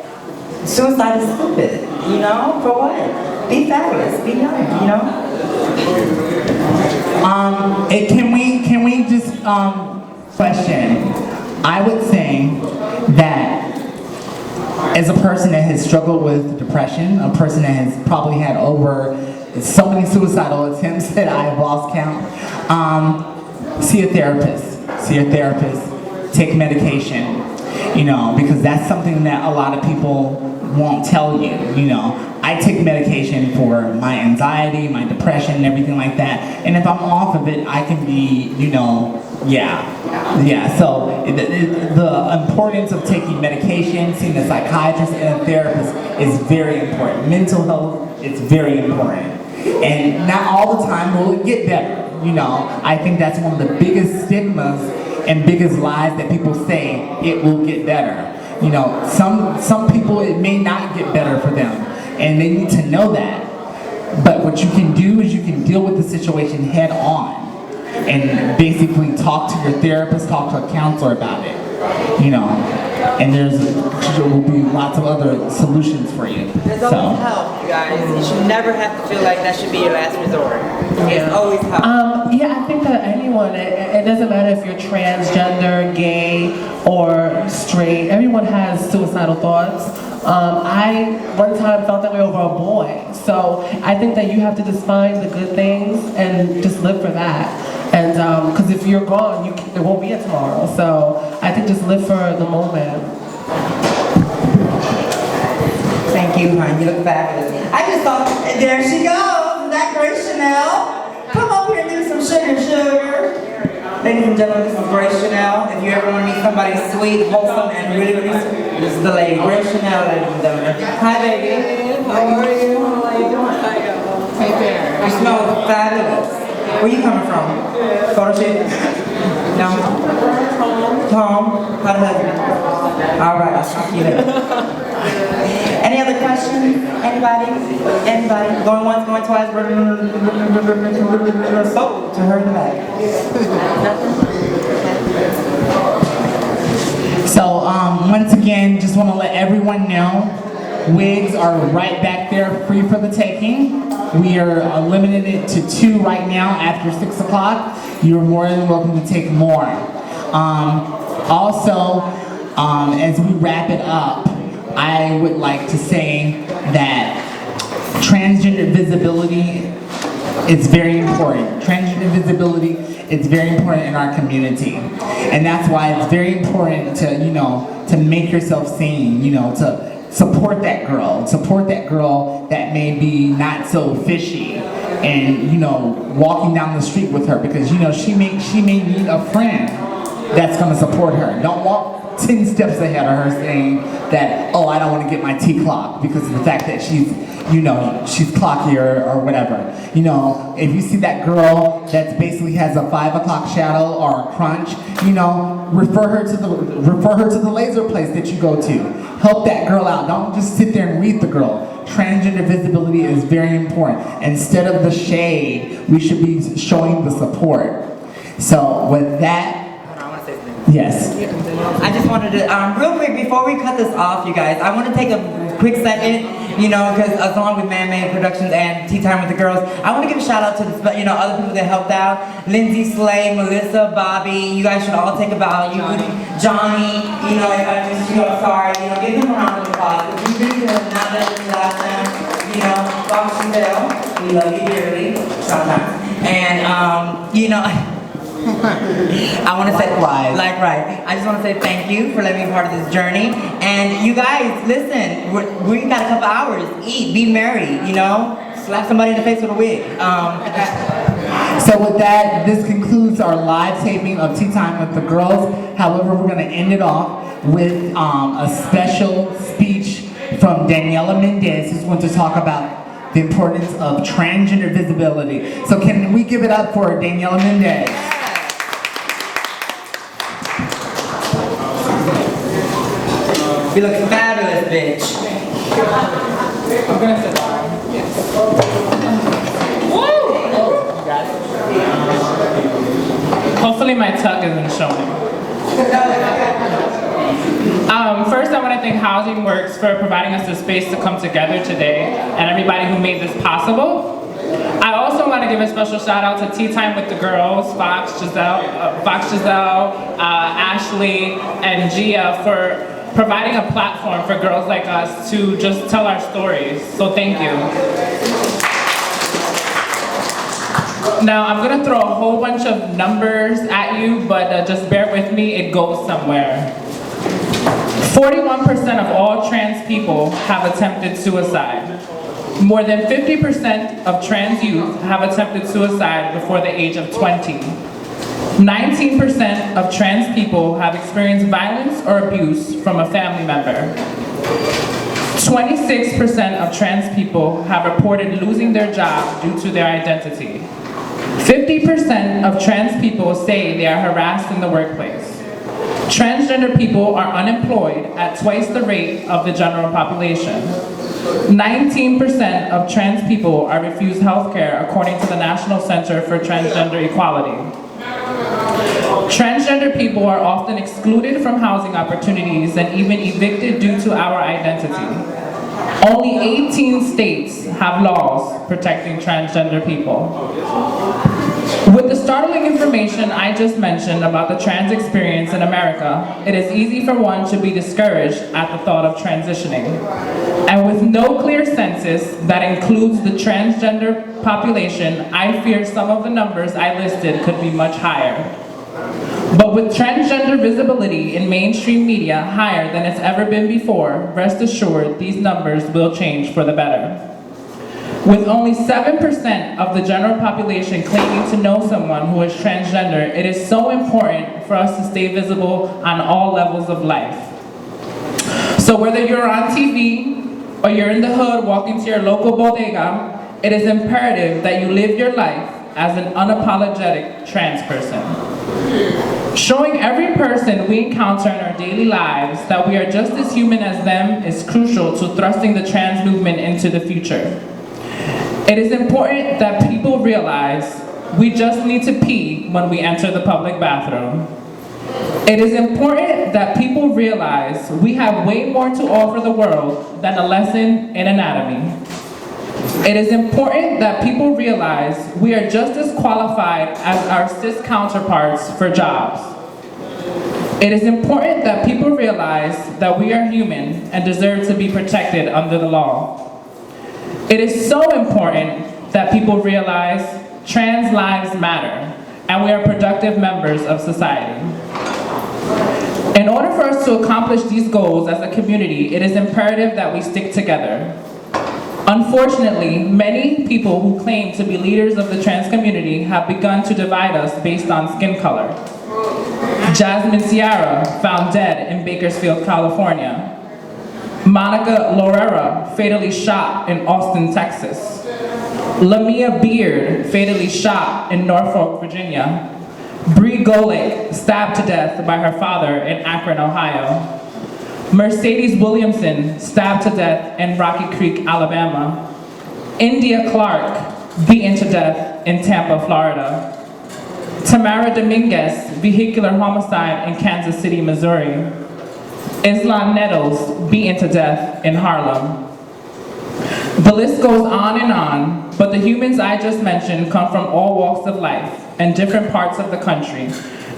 suicide is stupid, for what? Be fabulous, be young, Can we just question? I would say that as a person that has struggled with depression, a person that has probably had over so many suicidal attempts that I have lost count, see a therapist. See a therapist. Take medication. Because that's something that a lot of people won't tell you. I take medication for my anxiety, my depression, and everything like that. And if I'm off of it, I can be, So the importance of taking medication, seeing a psychiatrist and a therapist is very important. Mental health is very important. And not all the time will it get better. I think that's one of the biggest stigmas and biggest lies that people say, it will get better. Some people, it may not get better for them, and they need to know that. But what you can do is you can deal with the situation head on, and basically talk to your therapist, talk to a counselor about it. And there will be lots of other solutions for you. There's always help, you guys. You should never have to feel like that should be your last resort. It's always help. I think that anyone, it doesn't matter if you're transgender, gay, or straight, everyone everyone has suicidal thoughts. I one time felt that way over a boy. So I think that you have to just find the good things and just live for that. And because if you're gone, there won't be a tomorrow. So I think just live for the moment. Thank you, hon. You look fabulous. I just thought, there she goes. Is that great, Chanel? Come up here and do some sugar. Ladies and gentlemen, this is Grace Chanel. If you ever want to meet somebody sweet, wholesome, and really, really sweet, this is the lady, Grace Chanel, ladies and gentlemen. Hi, baby. How are you? How are you doing? Hey there. You smell fabulous. Where you coming from? Photo shoot? No? Home? How the husband? All right, I'll talk to you later. Any other questions? Anybody? Anybody? Going once, going twice? Oh, to her in the back. So once again, just want to let everyone know, wigs are right back there, free for the taking. We are limiting it to 2 right now after 6 o'clock. You're more than welcome to take more. Also, as we wrap it up, I would like to say that transgender visibility is very important. Transgender visibility is very important in our community. And that's why it's very important to, to make yourself seen, to support that girl that may be not so fishy and, walking down the street with her because, she may need a friend that's gonna support her. Don't walk 10 steps ahead of her saying that, oh, I don't want to get my T clocked because of the fact that she's clocky or whatever. If you see that girl that basically has a 5 o'clock shadow or a crunch, refer her to the laser place that you go to. Help that girl out. Don't just sit there and read the girl. Transgender visibility is very important. Instead of the shade, we should be showing the support. So with that, yes. I just wanted to, real quick, before we cut this off, you guys, I want to take a quick second, because along with Man-Made Productions and Tea Time with the Girls, I want to give a shout out to the, other people that helped out. Lindsay, Slay, Melissa, Bobby, you guys should all take a bow. You, Johnny, if I missed you, I'm sorry, give them a round of applause. If you really have not let us last time, Bob Chanel, we love you dearly, sometimes. And, I want to say, I just want to say thank you for letting me be part of this journey. And you guys, listen, we got a couple hours. Eat, be merry, slap somebody in the face with a wig. So with that, this concludes our live taping of Tea Time with the Girls. However, we're going to end it off with a special speech from Daniela Mendez, who's going to talk about the importance of transgender visibility. So can we give it up for Daniela Mendez? You look fabulous, bitch. I'm gonna sit down. Yes. Woo! Hopefully my tuck isn't showing. First I want to thank Housing Works for providing us the space to come together today and everybody who made this possible. I also want to give a special shout out to Tea Time with the Girls, Fox, Giselle, Ashley, and Gia for providing a platform for girls like us to just tell our stories. So thank you. Now I'm gonna throw a whole bunch of numbers at you, but just bear with me, it goes somewhere. 41% of all trans people have attempted suicide. More than 50% of trans youth have attempted suicide before the age of 20. 19% of trans people have experienced violence or abuse from a family member. 26% of trans people have reported losing their jobs due to their identity. 50% of trans people say they are harassed in the workplace. Transgender people are unemployed at twice the rate of the general population. 19% of trans people are refused health care according to the National Center for Transgender Equality. Transgender people are often excluded from housing opportunities and even evicted due to our identity. Only 18 states have laws protecting transgender people. With the startling information I just mentioned about the trans experience in America, it is easy for one to be discouraged at the thought of transitioning. And with no clear census that includes the transgender population, I fear some of the numbers I listed could be much higher. But with transgender visibility in mainstream media higher than it's ever been before, rest assured these numbers will change for the better. With only 7% of the general population claiming to know someone who is transgender, it is so important for us to stay visible on all levels of life. So whether you're on TV or you're in the hood walking to your local bodega, it is imperative that you live your life as an unapologetic trans person. Showing every person we encounter in our daily lives that we are just as human as them is crucial to thrusting the trans movement into the future. It is important that people realize we just need to pee when we enter the public bathroom. It is important that people realize we have way more to offer the world than a lesson in anatomy. It is important that people realize we are just as qualified as our cis counterparts for jobs. It is important that people realize that we are human and deserve to be protected under the law. It is so important that people realize trans lives matter and we are productive members of society. In order for us to accomplish these goals as a community, it is imperative that we stick together. Unfortunately, many people who claim to be leaders of the trans community have begun to divide us based on skin color. Jasmine Sierra, found dead in Bakersfield, California. Monica Lorera, fatally shot in Austin, Texas. Lamia Beard, fatally shot in Norfolk, Virginia. Bree Golick, stabbed to death by her father in Akron, Ohio. Mercedes Williamson, stabbed to death in Rocky Creek, Alabama. India Clark, beaten to death in Tampa, Florida. Tamara Dominguez, vehicular homicide in Kansas City, Missouri. Islam Nettles, beaten to death in Harlem. The list goes on, but the humans I just mentioned come from all walks of life and different parts of the country.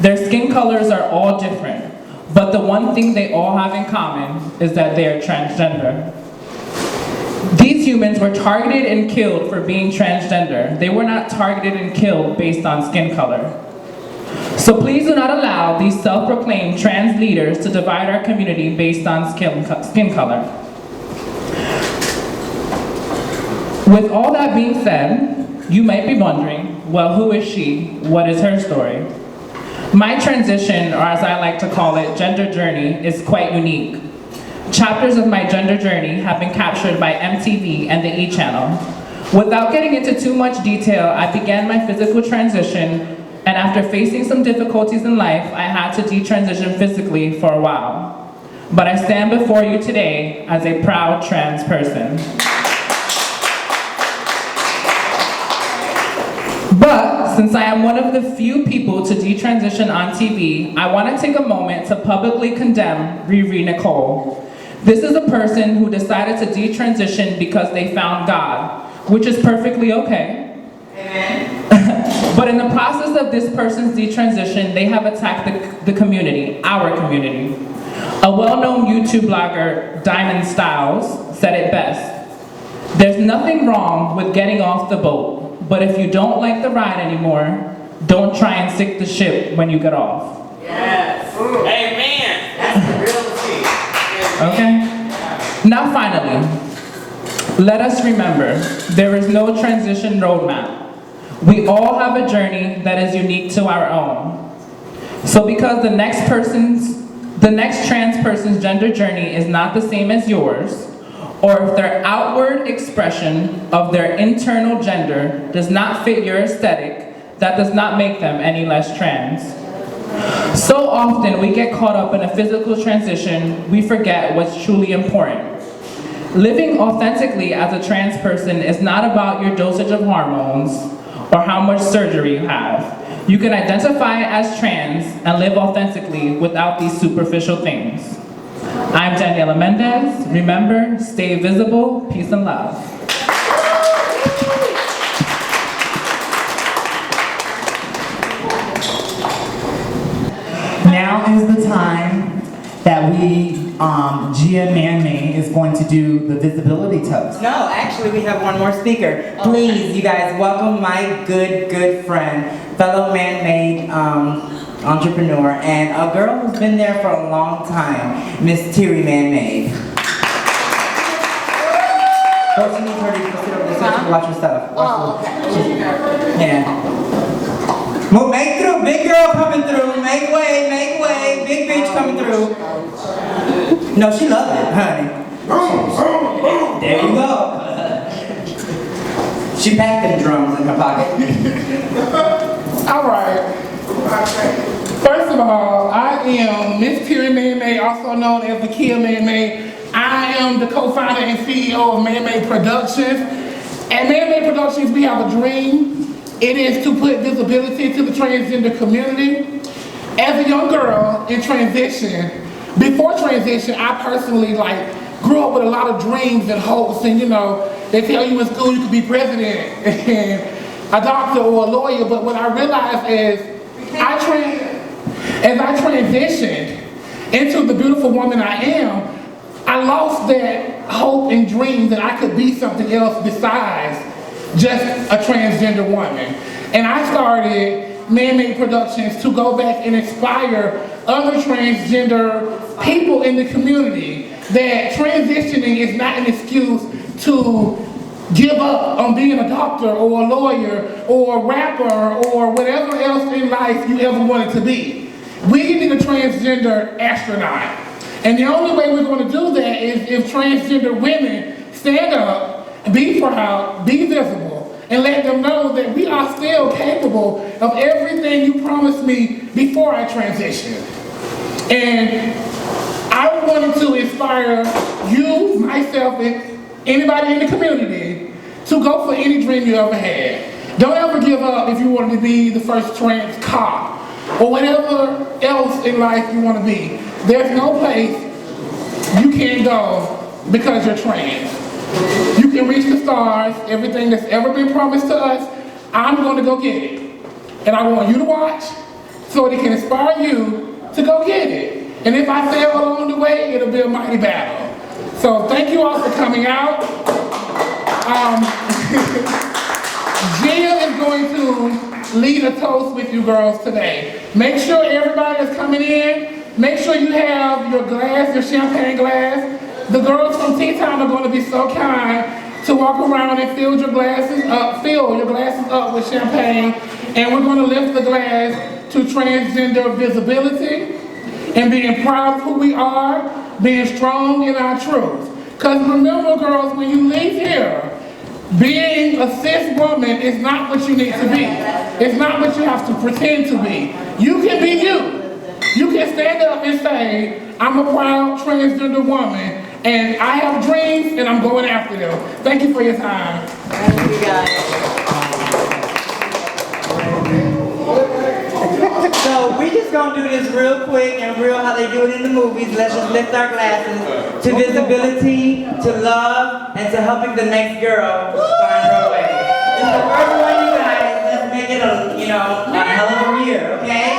Their skin colors are all different, but the one thing they all have in common is that they are transgender. These humans were targeted and killed for being transgender. They were not targeted and killed based on skin color. So please do not allow these self-proclaimed trans leaders to divide our community based on skin color. With all that being said, you might be wondering, well, who is she? What is her story? My transition, or as I like to call it, gender journey, is quite unique. Chapters of my gender journey have been captured by MTV and the E! Channel. Without getting into too much detail, I began my physical transition, and after facing some difficulties in life, I had to detransition physically for a while. But I stand before you today as a proud trans person. But since I am one of the few people to detransition on TV, I want to take a moment to publicly condemn Riri Nicole. This is a person who decided to detransition because they found God, which is perfectly okay. Amen. But in the process of this person's detransition, they have attacked the community, our community. A well-known YouTube blogger, Diamond Styles, said it best. There's nothing wrong with getting off the boat, but if you don't like the ride anymore, don't try and sink the ship when you get off. Yes. Amen. That's the real key. Okay? Now finally, let us remember, there is no transition roadmap. We all have a journey that is unique to our own. So because the next trans person's gender journey is not the same as yours, or if their outward expression of their internal gender does not fit your aesthetic, that does not make them any less trans. So often we get caught up in a physical transition, we forget what's truly important. Living authentically as a trans person is not about your dosage of hormones or how much surgery you have. You can identify as trans and live authentically without these superficial things. I'm Daniela Mendez. Remember, stay visible, peace and love. now is the time that Gia Man-May is going to do the visibility toast. No, actually we have one more speaker. Please, you guys, welcome my good friend, fellow man-made entrepreneur, and a girl who's been there for a long time, Miss Terry Man-Made. Don't you need her to sit over there so she can watch her stuff? Yeah. Well, make through, big girl coming through, make way, big bitch coming through. No, she loved it, honey. There you go. She packed them drums in her pocket. All right. First of all, I am Miss Terry Man-Made, also known as the Kia Man-Made. I am the co-founder and CEO of Man-Made Productions. At Man-Made Productions, we have a dream. It is to put visibility to the transgender community. As a young girl in transition, before transition, I personally grew up with a lot of dreams and hopes, and they tell you in school you could be president and a doctor or a lawyer, but what I realized is as I transitioned into the beautiful woman I am, I lost that hope and dream that I could be something else besides just a transgender woman. And I started Man-Made Productions to go back and inspire other transgender people in the community that transitioning is not an excuse to give up on being a doctor or a lawyer or a rapper or whatever else in life you ever wanted to be. We need a transgender astronaut. And the only way we're going to do that is if transgender women stand up, be proud, be visible, and let them know that we are still capable of everything you promised me before I transitioned. And I wanted to inspire you, myself, and anybody in the community to go for any dream you ever had. Don't ever give up if you wanted to be the first trans cop or whatever else in life you want to be. There's no place you can't go because you're trans. You can reach the stars, everything that's ever been promised to us, I'm going to go get it. And I want you to watch so it can inspire you to go get it. And if I fail along the way, it'll be a mighty battle. So thank you all for coming out. Gia is going to lead a toast with you girls today. Make sure everybody that's coming in, make sure you have your glass, your champagne glass. The girls from Tea Time are going to be so kind to walk around and fill your glasses up with champagne. And we're going to lift the glass to transgender visibility and being proud of who we are, being strong in our truth. Because remember, girls, when you leave here, being a cis woman is not what you need to be. It's not what you have to pretend to be. You can be you. You can stand up and say, I'm a proud transgender woman, and I have dreams, and I'm going after them. Thank you for your time. Thank you, guys. So we're just going to do this real quick and real how they do it in the movies. Let's just lift our glasses to visibility, to love, and to helping the next girl find her way. This is the first one, you guys. Let's make it a hell of a year, okay?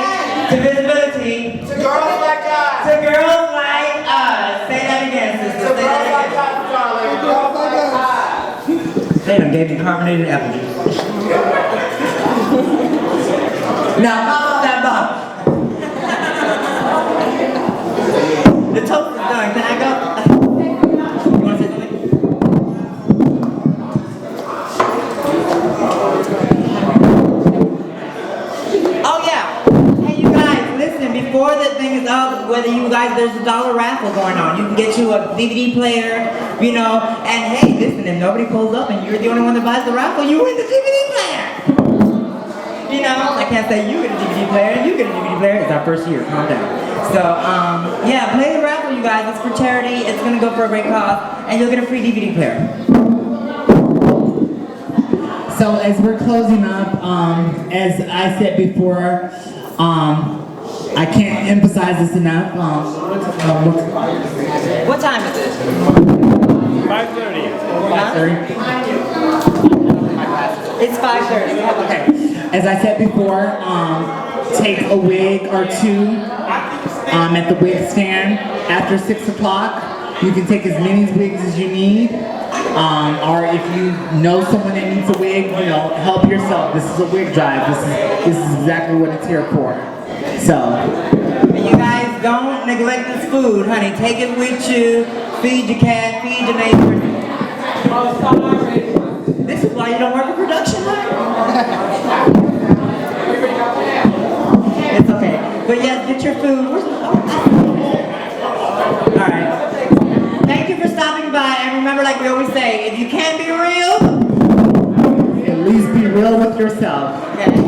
To visibility. To girls like us. To girls like us. Say that again, sister. Say that again. To girls like us. They done gave me carbonated apple juice. Now, pop up that bottle. The toast is done. Can I go? You want to say something? Oh, yeah. Hey, you guys, listen. Before the thing is up, whether you guys, there's a $1 raffle going on. You can get you a DVD player, and hey, listen, if nobody pulls up and you're the only one that buys the raffle, you win the DVD player. I can't say you get a DVD player and you get a DVD player. It's our first year, calm down. So, yeah, play the raffle, you guys. It's for charity. It's going to go for a great cause, and you'll get a free DVD player. So as we're closing up, as I said before, I can't emphasize this enough. What time is it? 5:30. 5:30? It's 5:30. Okay. As I said before, take a wig or two at the wig stand after 6 o'clock. You can take as many wigs as you need. Or if you know someone that needs a wig, you know, help yourself. This is a wig drive. This is exactly what it's here for. So. And you guys don't neglect this food, honey. Take it with you. Feed your cat, feed your neighbors. Oh, sorry. This is why you don't work in production, huh? It's okay. But yes, get your food. Alright. Thank you for stopping by, and remember, like we always say, if you can't be real, at least be real with yourself. Okay.